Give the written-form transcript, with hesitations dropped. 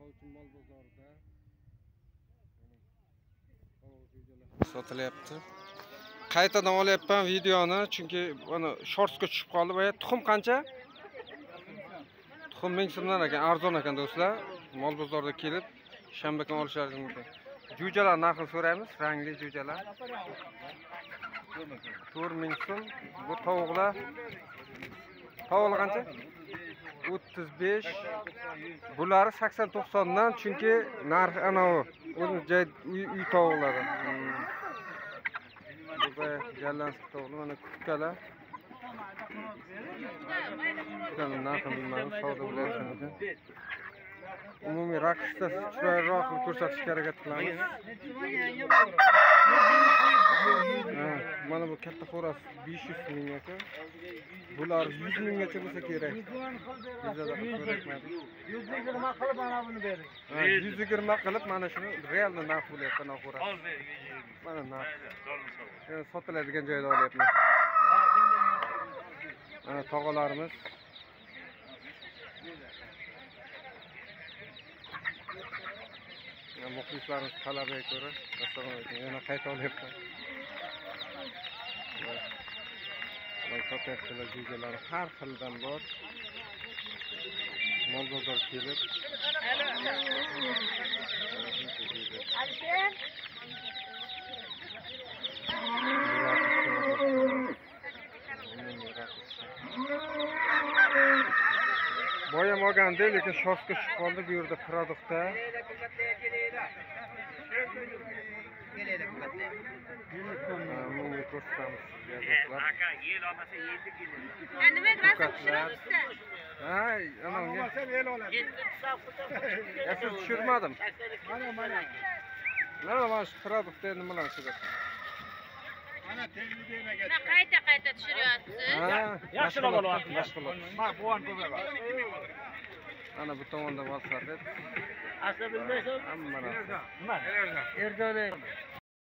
Qovchi mol bozorida sotilyapti. Qaytadan olyapman videoni, chunki buni shortsga tushib qoldi. Va tuxum qancha? Tuxum 1000 so'mdan ekan, arzon ekan do'stlar. Mol bozorida kelib shanba kuni olishlaringiz mumkin. Jo'jalar narxini so'raymiz, rangli jo'jalar. 4000 so'm. Bu tovuqlar. Tovuqlar qancha? 35. Bular 80-90 dan, chunki narxi ana u. O'zi joy uy tovuqlari. Bu jalansiq tovuqlar, mana kukkalar. Kukkaning narxini bilmaymiz, savdo bo'layotgan. Umumiy raqsda chiroyliroq qilib ko'rsatishga harakat qilamiz. Mana bu katta xo'roz 500 ming ekan. Bular 100 minggacha bo'lsa kerak. 120 qilib mana buni bering. 120 qilib mana shuni realni narx bo'lyapti ana xo'roz. Mana narx. Sotiladigan joyda olyapman. Mana tog'alarimiz. Muxlislarimiz talabiga ko'ra, assalomu alaykum. Yana qayta olyapman. Mana sotyaptilar jo'jalar, har xildan bor. Mol bozor kelib. Boyam olganda, lekin shortga tushib qoldi bu yerda produktda. Bunu ko'rsatamiz sizga do'stlar. Yel olmasa yeldi keladi. Nima rasm tushiramiz-da? Hay, ana unga. Olmasa el oladi. Siz tushirmadim. Mana. Mana shu produktda nimalar chiqadi? Mana televideniyega. Nima qayta tushiryapsiz? Yaxshilab olyapti. Mashg'ulot. Mana bu ham ko'payadi. Ana bu tomonda WhatsApp. Asli bilmaysan? Hamma narsa. Nima? Erdonay.